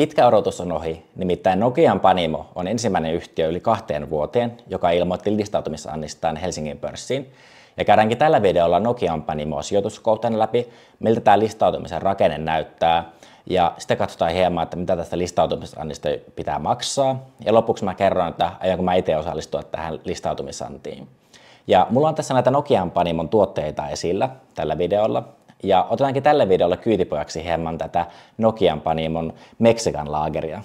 Pitkä odotus on ohi, nimittäin Nokian Panimo on ensimmäinen yhtiö yli 2 vuoteen, joka ilmoitti listautumisannistaan Helsingin pörssiin. Ja käydäänkin tällä videolla Nokian Panimoa sijoituskohteen läpi, miltä tämä listautumisen rakenne näyttää. Ja sitten katsotaan hieman, että mitä tästä listautumisannista pitää maksaa. Ja lopuksi mä kerron, että aionko mä itse osallistua tähän listautumisantiin. Ja mulla on tässä näitä Nokian Panimon tuotteita esillä tällä videolla. Ja otetaankin tällä videolla kyytipojaksi hieman tätä Nokian Panimon Mexican Lageria.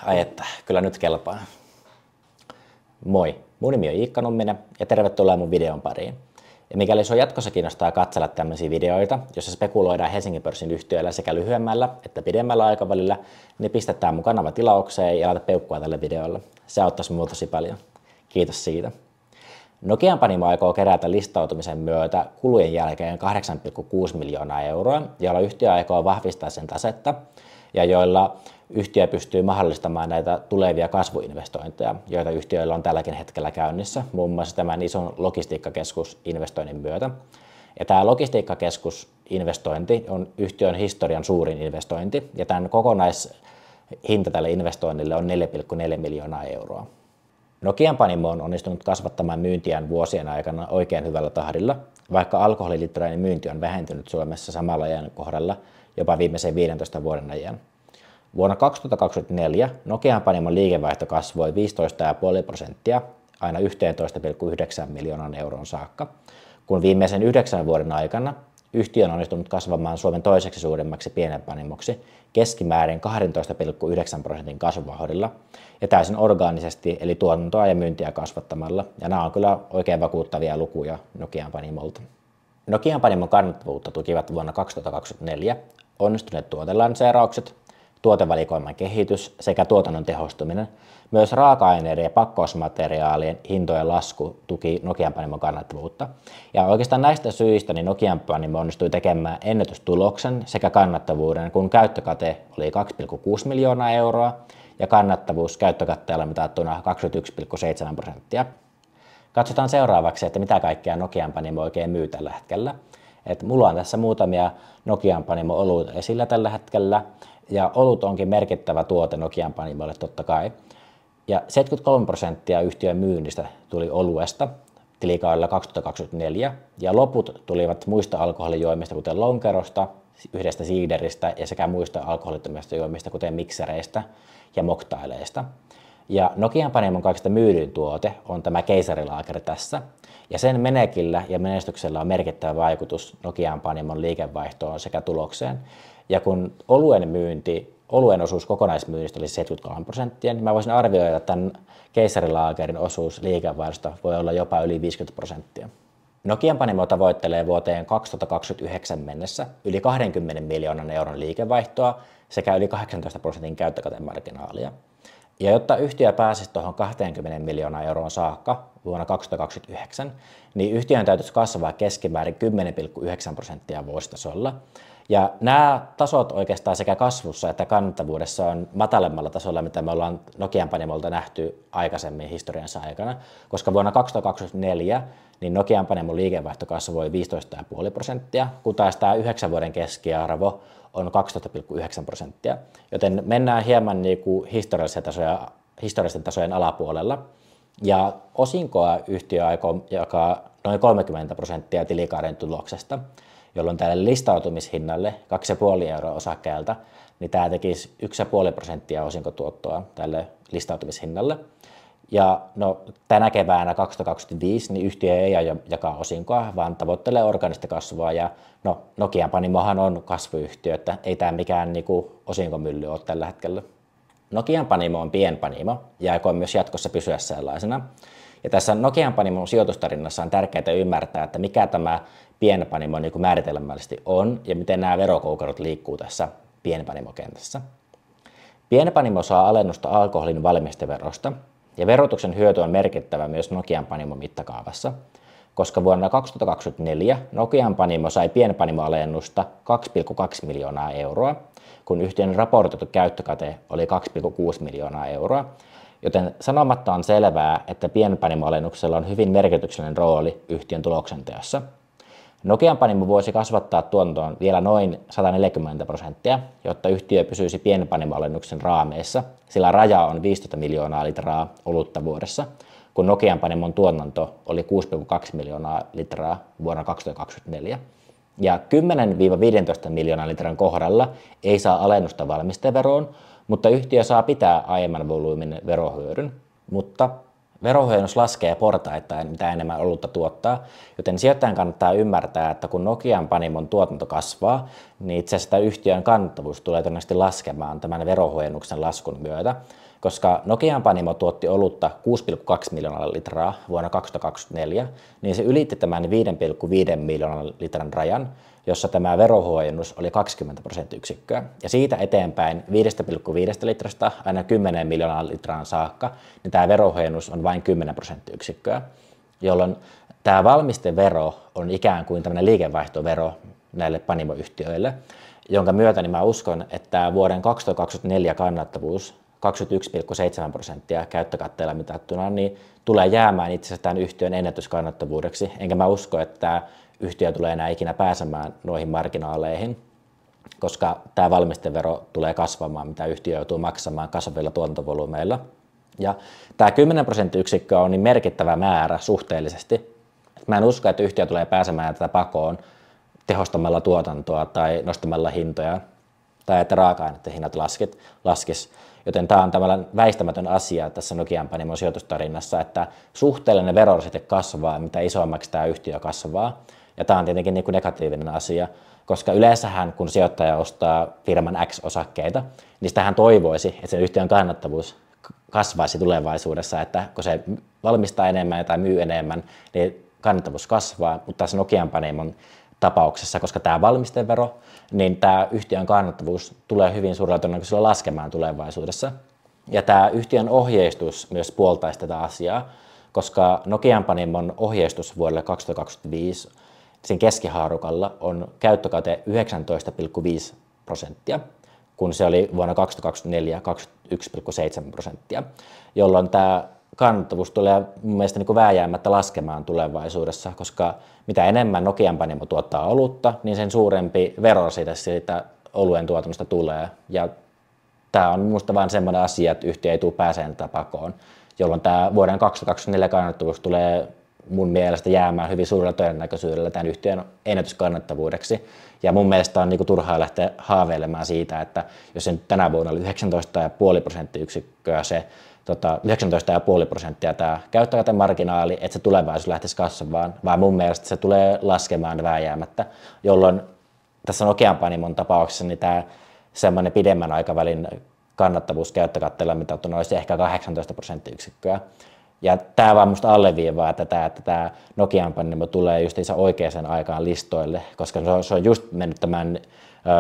Ai että, kyllä nyt kelpaa. Moi, mun nimi on Iikka Numminen ja tervetuloa mun videon pariin. Ja mikäli sua jatkossa kiinnostaa katsella tämmöisiä videoita, joissa spekuloidaan Helsingin pörssin yhtiöillä sekä lyhyemmällä että pidemmällä aikavälillä, niin pistetään mun kanava tilaukseen ja laita peukkua tälle videolle. Se auttaisi mua tosi paljon. Kiitos siitä. Nokian Panimo aikoo kerätä listautumisen myötä kulujen jälkeen 8,6 miljoonaa euroa, jolla yhtiö aikoo vahvistaa sen tasetta ja joilla yhtiö pystyy mahdollistamaan näitä tulevia kasvuinvestointeja, joita yhtiöillä on tälläkin hetkellä käynnissä, muun muassa tämän ison logistiikkakeskusinvestoinnin myötä. Ja tämä logistiikkakeskusinvestointi on yhtiön historian suurin investointi, ja tämän kokonaishinta tälle investoinnille on 4,4 miljoonaa euroa. Nokian Panimo on onnistunut kasvattamaan myyntiään vuosien aikana oikein hyvällä tahdilla, vaikka alkoholilitrainen myynti on vähentynyt Suomessa samalla ajan kohdalla jopa viimeisen 15 vuoden ajan. Vuonna 2024 Nokian Panimon liikevaihto kasvoi 15,5% aina 11,9 miljoonan euron saakka, kun viimeisen 9 vuoden aikana yhtiö on onnistunut kasvamaan Suomen toiseksi suurimmaksi pienpanimoksi keskimäärin 12,9% kasvuvauhdilla ja täysin orgaanisesti eli tuotantoa ja myyntiä kasvattamalla, ja nämä on kyllä oikein vakuuttavia lukuja Nokian Panimolta. Nokian Panimon kannattavuutta tukivat vuonna 2024 onnistuneet tuotelanseeraukset, tuotevalikoiman kehitys sekä tuotannon tehostuminen. Myös raaka-aineiden ja pakkausmateriaalien hintojen lasku tuki Nokian Panimon kannattavuutta. Ja oikeastaan näistä syistä niin Nokian Panimo onnistui tekemään ennätystuloksen sekä kannattavuuden, kun käyttökate oli 2,6 miljoonaa euroa ja kannattavuus käyttökatteella mitattuna 21,7%. Katsotaan seuraavaksi, että mitä kaikkea Nokian Panimo oikein myy tällä hetkellä. Mulla on tässä muutamia Nokian Panimo oluita esillä tällä hetkellä. Ja olut onkin merkittävä tuote Nokian Panimolle totta kai. Ja 73% yhtiön myynnistä tuli oluesta tilikaudella 2024, ja loput tulivat muista alkoholijuomista kuten lonkerosta, yhdestä siideristä ja sekä muista alkoholittomista juomista kuten miksereistä ja moktaileista. Ja Nokian Panimon kaikista myydyin tuote on tämä keisarilaakeri tässä, ja sen menekillä ja menestyksellä on merkittävä vaikutus Nokian Panimon liikevaihtoon sekä tulokseen. Ja kun oluen osuus kokonaismyynnistä oli 73%, niin mä voisin arvioida, että tämän keisarilaakerin osuus liikevaihdosta voi olla jopa yli 50%. Nokian Panimo tavoittelee vuoteen 2029 mennessä yli 20 miljoonan euron liikevaihtoa sekä yli 18% käyttökatemarginaalia. Ja jotta yhtiö pääsisi tuohon 20 miljoonaa euroon saakka vuonna 2029, niin yhtiön täytyisi kasvaa keskimäärin 10,9% vuositasolla. Ja nämä tasot oikeastaan sekä kasvussa että kannattavuudessa on matalemmalla tasolla, mitä me ollaan Nokian Panimolta nähty aikaisemmin historiansa aikana, koska vuonna 2024 niin Nokian Panimon liikevaihto kasvoi 15,5%, kun taas tämä 9 vuoden keskiarvo on 12,9%, joten mennään hieman niin kuin historiallisten tasojen alapuolella. Ja osinkoa yhtiö aikoo jakaa noin 30% tilikauden tuloksesta, jolloin tälle listautumishinnalle 2,5 euroa osakkeelta, niin tämä tekisi 1,5% osinkotuottoa tälle listautumishinnalle. Ja no, tänä keväänä 2025 niin yhtiö ei aio jakaa osinkoa, vaan tavoittelee orgaanista kasvua. Ja no, Nokian Panimohan on kasvuyhtiö, että ei tämä mikään niinku osinkomylly ole tällä hetkellä. Nokian Panimo on pienpanimo ja aikoo myös jatkossa pysyä sellaisena. Ja tässä Nokian Panimon sijoitustarinassa on tärkeää ymmärtää, että mikä tämä pienpanimo niin kuin määritelmällisesti on ja miten nämä verokoukerot liikkuu tässä pienpanimokentässä. Pienpanimo saa alennusta alkoholin valmisteverosta ja verotuksen hyöty on merkittävä myös Nokian Panimon mittakaavassa, koska vuonna 2024 Nokian Panimo sai pienpanimoalennusta 2,2 miljoonaa euroa, kun yhtiön raportoitu käyttökate oli 2,6 miljoonaa euroa, joten sanomatta on selvää, että pienpanimoalennuksella on hyvin merkityksellinen rooli yhtiön tuloksenteossa. Nokian Panimo voisi kasvattaa tuotantoon vielä noin 140%, jotta yhtiö pysyisi pienpanimoalennuksen raameissa, sillä raja on 15 miljoonaa litraa olutta vuodessa, kun Nokian Panimon tuotanto oli 6,2 miljoonaa litraa vuonna 2024. Ja 10-15 miljoonan litran kohdalla ei saa alennusta valmisteveroon, mutta yhtiö saa pitää aiemman volyymin verohyödyn, mutta verohuojennus laskee portaittain, mitä enemmän olutta tuottaa, joten sijoittajan kannattaa ymmärtää, että kun Nokian Panimon tuotanto kasvaa, niin itse asiassa yhtiön kannattavuus tulee todennäköisesti laskemaan tämän verohuojennuksen laskun myötä, koska Nokian Panimo tuotti olutta 6,2 miljoonaa litraa vuonna 2024, niin se ylitti tämän 5,5 miljoonan litran rajan, jossa tämä verohuojennus oli 20%. Ja siitä eteenpäin 5,5 litrasta aina 10 miljoonaa litraan saakka, niin tämä verohuojennus on vain 10%, jolloin tämä valmistevero on ikään kuin tämmöinen liikevaihtovero näille panimoyhtiöille, jonka myötä niin mä uskon, että vuoden 2024 kannattavuus 21,7% käyttökatteella mitattuna, niin tulee jäämään itse asiassa tämän yhtiön ennätyskannattavuudeksi, enkä mä usko, että tämä yhtiö tulee enää ikinä pääsemään noihin marginaaleihin, koska tämä valmistevero tulee kasvamaan, mitä yhtiö joutuu maksamaan kasvavilla tuotantovolyymeilla. Ja tämä 10% on niin merkittävä määrä suhteellisesti. Mä en usko, että yhtiö tulee pääsemään tätä pakoon tehostamalla tuotantoa tai nostamalla hintoja tai että raaka-aineiden hinnat laskis. Joten tämä on tavallaan väistämätön asia tässä Nokian Panimon sijoitustarinassa, että suhteellinen verorasite kasvaa, mitä isommaksi tämä yhtiö kasvaa. Ja tämä on tietenkin niin kuin negatiivinen asia, koska yleensähän kun sijoittaja ostaa firman X-osakkeita, niin sitähän toivoisi, että sen yhtiön kannattavuus kasvaisi tulevaisuudessa, että kun se valmistaa enemmän tai myy enemmän, niin kannattavuus kasvaa, mutta tässä Nokian Panimon tapauksessa, koska tämä valmistevero, niin tämä yhtiön kannattavuus tulee hyvin suurella todennäköisyydellä laskemaan tulevaisuudessa. Ja tämä yhtiön ohjeistus myös puoltaisi tätä asiaa, koska Nokian Panimon ohjeistus vuodelle 2025 sen keskihaarukalla on käyttökate 19,5%, kun se oli vuonna 2024 21,7%, jolloin tämä kannattavuus tulee mun mielestä niin kuin vääjäämättä laskemaan tulevaisuudessa, koska mitä enemmän Nokian Panimo tuottaa olutta, niin sen suurempi verorasite siitä oluen tuotannosta tulee. Ja tämä on minusta vain semmoinen asia, että yhtiö ei tule pääsemään tätä pakoon, jolloin tämä vuoden 2024 kannattavuus tulee mun mielestä jäämään hyvin suurella todennäköisyydellä tämän yhtiön ennätyskannattavuudeksi. Ja mun mielestä on niin kuin turhaa lähteä haaveilemaan siitä, että jos se nyt tänä vuonna oli 19,5% se 19,5% tämä käyttökatemarginaali, että se tulevaisuus lähtisi kasvamaan, vaan mun mielestä se tulee laskemaan vääjäämättä, jolloin tässä Nokian Panimon tapauksessa niin tämä semmoinen pidemmän aikavälin kannattavuus käyttökatteella mitattuna olisi ehkä 18%. Ja tämä vaan musta alleviivaa tätä, että tämä Nokian Panimo tulee justiinsa oikeaan aikaan listoille, koska se on just mennyt tämän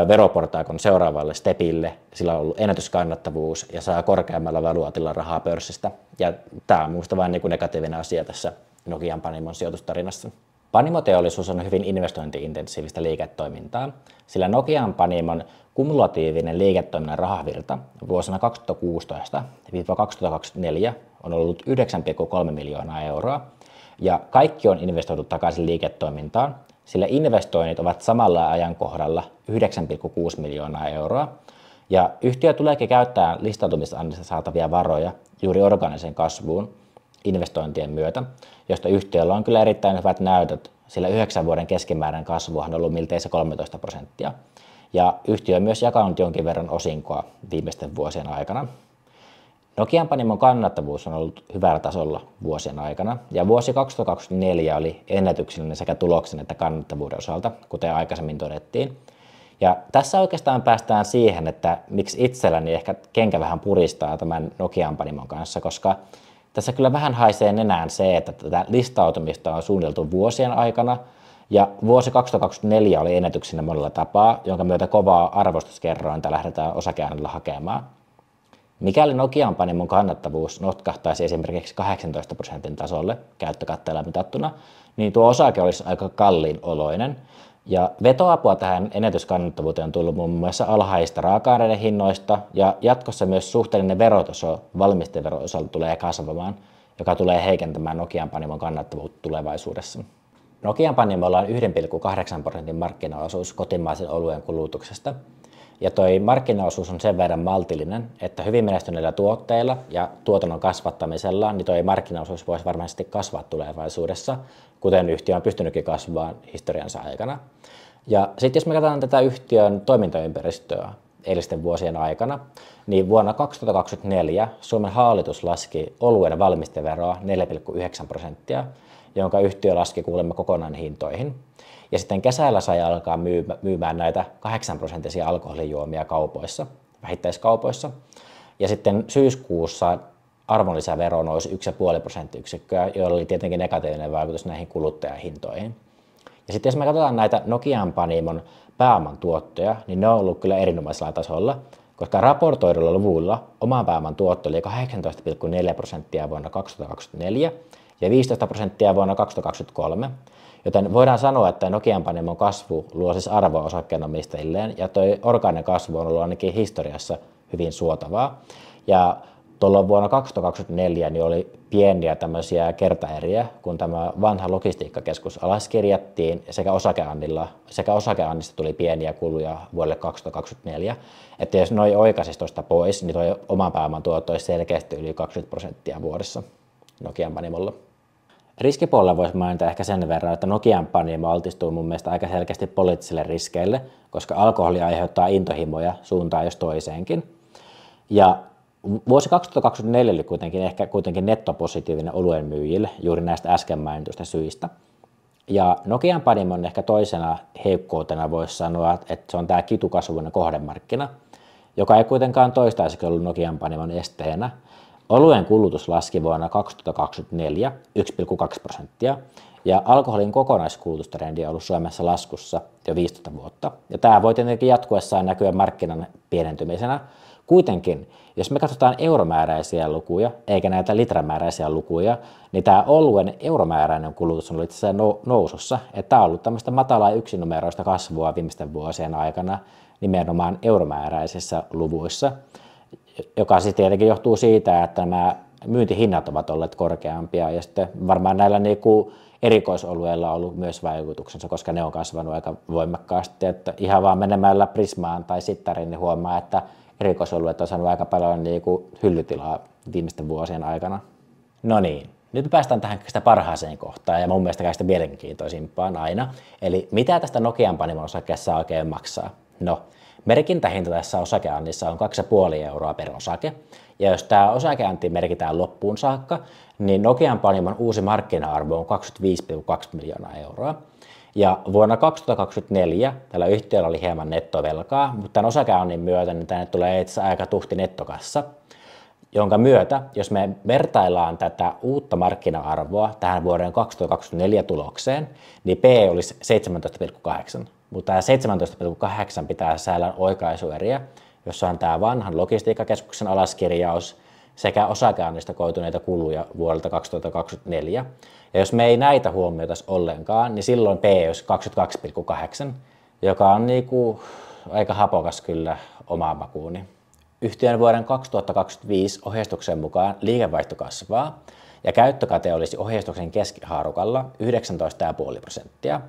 veroportaikon seuraavalle stepille, sillä on ollut ennätyskannattavuus ja saa korkeammalla valuaatilla rahaa pörssistä. Ja tämä on minusta vain niin kuin negatiivinen asia tässä Nokian Panimon sijoitustarinassa. Panimoteollisuus on hyvin investointi-intensiivistä liiketoimintaa, sillä Nokian Panimon kumulatiivinen liiketoiminnan rahavirta vuosina 2016-2024 on ollut 9,3 miljoonaa euroa, ja kaikki on investoitu takaisin liiketoimintaan, sillä investoinnit ovat samalla ajankohdalla 9,6 miljoonaa euroa, ja yhtiö tuleekin käyttää listautumisannista saatavia varoja juuri orgaaniseen kasvuun investointien myötä, josta yhtiöllä on kyllä erittäin hyvät näytöt, sillä 9 vuoden keskimääräinen kasvu on ollut miltei se 13%, ja yhtiö on myös jakanut jonkin verran osinkoa viimeisten vuosien aikana. Nokian Panimon kannattavuus on ollut hyvällä tasolla vuosien aikana, ja vuosi 2024 oli ennätyksellinen sekä tuloksen että kannattavuuden osalta, kuten aikaisemmin todettiin. Ja tässä oikeastaan päästään siihen, että miksi itselläni ehkä kenkä vähän puristaa tämän Nokian Panimon kanssa, koska tässä kyllä vähän haisee nenään se, että tätä listautumista on suunniteltu vuosien aikana, ja vuosi 2024 oli ennätyksellinen monella tapaa, jonka myötä kovaa arvostuskerrointa lähdetään osakeannilla hakemaan. Mikäli Nokian Panimon kannattavuus notkahtaisi esimerkiksi 18% tasolle käyttökatteella mitattuna, niin tuo osake olisi aika kalliin oloinen. Ja vetoapua tähän ennätyskannattavuuteen on tullut muun muassa alhaista raaka-aineiden hinnoista, ja jatkossa myös suhteellinen verotaso valmisteveron osalta tulee kasvamaan, joka tulee heikentämään Nokian Panimon kannattavuutta tulevaisuudessa. Nokian Panimolla on 1,8% markkinaosuus kotimaisen oluen kulutuksesta. Ja toi markkinaosuus on sen verran maltillinen, että hyvin menestyneillä tuotteilla ja tuotannon kasvattamisella niin toi markkinaosuus voisi varmasti kasvaa tulevaisuudessa, kuten yhtiö on pystynytkin kasvamaan historiansa aikana. Ja sitten jos me katsotaan tätä yhtiön toimintaympäristöä eilisten vuosien aikana, niin vuonna 2024 Suomen hallitus laski oluen valmisteveroa 4,9%, jonka yhtiö laski kuulemma kokonaan hintoihin. Ja sitten kesällä sai alkaa myymään näitä 8% alkoholijuomia kaupoissa, vähittäiskaupoissa. Ja sitten syyskuussa arvonlisävero nousi 1,5 prosenttiyksikköä, jolla oli tietenkin negatiivinen vaikutus näihin kuluttajahintoihin. Ja sitten jos me katsotaan näitä Nokian Panimon pääoman tuottoja, niin ne on ollut kyllä erinomaisella tasolla, koska raportoidulla luvuilla oman pääoman tuotto oli 18,4% vuonna 2024 ja 15% vuonna 2023, joten voidaan sanoa, että Nokian Panimon kasvu luo siis arvoa osakkeenomistajilleen ja tuo orgaaninen kasvu on ollut ainakin historiassa hyvin suotavaa. Ja tuolloin vuonna 2024 niin oli pieniä tämmöisiä kertaeriä, kun tämä vanha logistiikkakeskus alaskirjattiin sekä osakeannista tuli pieniä kuluja vuodelle 2024. Että jos noi oikaisisi tuosta pois, niin tuo oman pääoman tuotto olisi selkeästi yli 20% vuodessa Nokian Panimolla. Riskipuolella voisi mainita ehkä sen verran, että Nokian Panimo altistuu mun mielestä aika selkeästi poliittisille riskeille, koska alkoholi aiheuttaa intohimoja suuntaan jos toiseenkin. Ja vuosi 2024 oli kuitenkin nettopositiivinen oluen myyjille juuri näistä äsken mainituista syistä. Ja Nokian Panimon ehkä toisena heikkoutena voisi sanoa, että se on tämä kitukasvuinen kohdemarkkina, joka ei kuitenkaan toistaiseksi ollut Nokian Panimon esteenä. Oluen kulutus laski vuonna 2024 1,2% ja alkoholin kokonaiskulutustrendi on ollut Suomessa laskussa jo 15 vuotta. Ja tämä voi tietenkin jatkuessaan näkyä markkinan pienentymisenä. Kuitenkin, jos me katsotaan euromääräisiä lukuja, eikä näitä litramääräisiä lukuja, niin tämä oluen euromääräinen kulutus on ollut itse asiassa nousussa. Tämä on ollut tämmöistä matalaa yksinumeroista kasvua viimeisten vuosien aikana nimenomaan euromääräisissä luvuissa, joka sitten tietenkin johtuu siitä, että nämä myyntihinnat ovat olleet korkeampia ja sitten varmaan näillä erikoisolueilla on ollut myös vaikutuksensa, koska ne on kasvanut aika voimakkaasti. Että ihan vaan menemällä Prismaan tai Sittariin niin huomaa, että erikoisolueet on saanut aika paljon hyllytilaa viimeisten vuosien aikana. No niin, nyt me päästään tähän sitä parhaaseen kohtaan ja mun mielestä kaikista mielenkiintoisimpaan aina. Eli mitä tästä Nokian Panimon osakkeessa oikein maksaa? No, merkintähinta tässä osakeannissa on 2,5 euroa per osake. Ja jos tämä osakeanti merkitään loppuun saakka, niin Nokian Panimon uusi markkina-arvo on 25,2 miljoonaa euroa. Ja vuonna 2024 tällä yhtiöllä oli hieman nettovelkaa, mutta tämän osakeannin myötä niin tänne tulee itse aika tuhti nettokassa, jonka myötä, jos me vertaillaan tätä uutta markkina-arvoa tähän vuoden 2024 tulokseen, niin P olisi 17,8. Mutta tämä 17,8 pitää sisällään oikaisueriä, jossa on tämä vanhan logistiikkakeskuksen alaskirjaus sekä osakeannista koituneita kuluja vuodelta 2024. Ja jos me ei näitä huomioitaisi ollenkaan, niin silloin P olisi 22,8, joka on aika hapokas kyllä omaan makuuni. Yhtiön vuoden 2025 ohjeistuksen mukaan liikevaihto kasvaa ja käyttökate olisi ohjeistuksen keskihaarukalla 19,5%.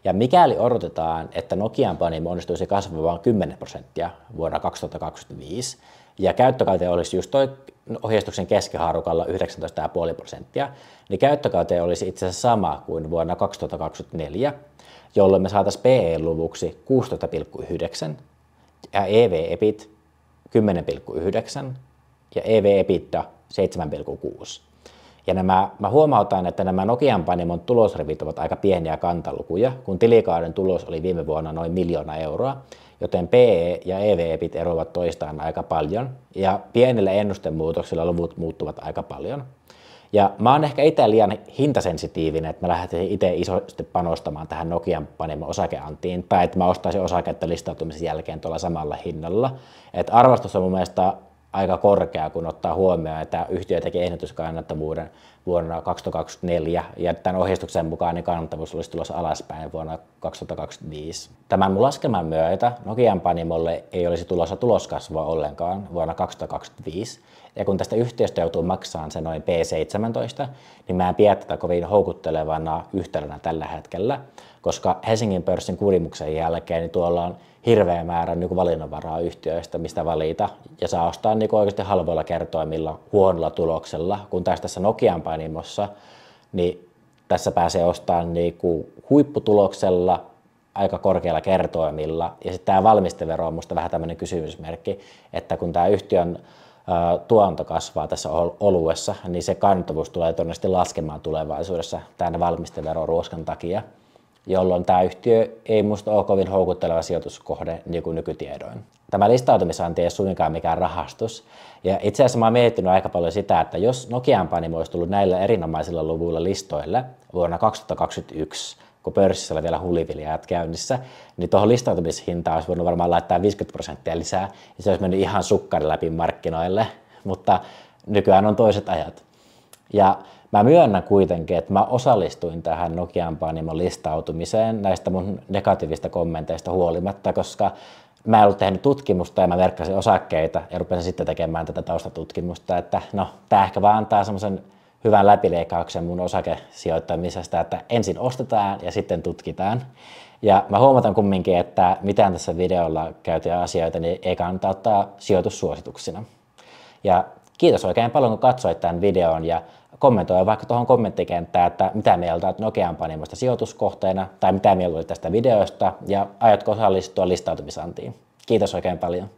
Ja mikäli odotetaan, että Nokian Panimo onnistuisi kasvamaan 10% vuonna 2025 ja käyttökate olisi just toi ohjeistuksen keskihaarukalla 19,5%, niin käyttökate olisi itse asiassa sama kuin vuonna 2024, jolloin me saataisiin PE-luvuksi 16,9 ja EV-EBIT 10,9 ja EV-EBITDA 7,6. Ja mä huomautan, että nämä Nokian Panimon tulosrivit ovat aika pieniä kantalukuja, kun tilikauden tulos oli viime vuonna noin 1 000 000 euroa, joten PE ja EV-EBIT eroavat toistaan aika paljon, ja pienillä ennustemuutoksilla luvut muuttuvat aika paljon. Ja mä oon ehkä itse liian hintasensitiivinen, että mä lähtisin itse isosti panostamaan tähän Nokian Panimon osakeantiin, tai että mä ostaisin osaketta listautumisen jälkeen tuolla samalla hinnalla. Että arvostus on mun mielestä aika korkea, kun ottaa huomioon, että yhtiö teki ennätyskannattavuuden vuonna 2024 ja tämän ohjeistuksen mukaan niin kannattavuus olisi tulossa alaspäin vuonna 2025. Tämän mun laskelman myötä Nokian Panimolle ei olisi tulossa tuloskasvua ollenkaan vuonna 2025. Ja kun tästä yhtiöstä joutuu maksamaan se noin P17, niin mä en pidä tätä kovin houkuttelevana yhtälönä tällä hetkellä, koska Helsingin pörssin kurimuksen jälkeen niin tuolla on hirveä määrä niin valinnanvaraa yhtiöistä, mistä valita, ja saa ostaa niin oikeasti halvoilla kertoimilla huonolla tuloksella, kun tässä Nokian Panimossa, niin tässä pääsee ostamaan niin huipputuloksella aika korkealla kertoimilla, ja sitten tämä valmistevero on musta vähän tämmöinen kysymysmerkki, että kun tämä yhtiön tuonto kasvaa tässä oluessa, niin se kannattavuus tulee todennäköisesti laskemaan tulevaisuudessa tämän valmisteveroruoskan takia, jolloin tämä yhtiö ei musta ole kovin houkutteleva sijoituskohde niin kuin nykytiedoin. Tämä listautumisanti ei ole suinkaan mikään rahastus. Ja itse asiassa mä oon miettinyt aika paljon sitä, että jos Nokian Panimo olisi tullut näillä erinomaisilla luvuilla listoille vuonna 2021, kun pörssissä oli vielä hulivilijat käynnissä, niin tuohon listautumishintaan olisi voinut varmaan laittaa 50% lisää, ja se olisi mennyt ihan sukkari läpi markkinoille, mutta nykyään on toiset ajat. Ja mä myönnän kuitenkin, että mä osallistuin tähän Nokian Panimon listautumiseen näistä mun negatiivista kommenteista huolimatta, koska mä en ollut tehnyt tutkimusta ja mä verkkasin osakkeita ja rupesin sitten tekemään tätä taustatutkimusta, että no tää ehkä vaan antaa semmoisen hyvän läpileikkauksen mun osakesijoittamisesta, että ensin ostetaan ja sitten tutkitaan. Ja mä huomataan kumminkin, että mitään tässä videolla käytyjä asioita niin ei kannata ottaa sijoitussuosituksina. Ja kiitos oikein paljon, kun katsoit tämän videon ja kommentoi vaikka tuohon kommenttikenttään, että mitä mieltä olet Nokian Panimosta sijoituskohteena tai mitä mieltä olet tästä videosta ja aiotko osallistua listautumisantiin. Kiitos oikein paljon.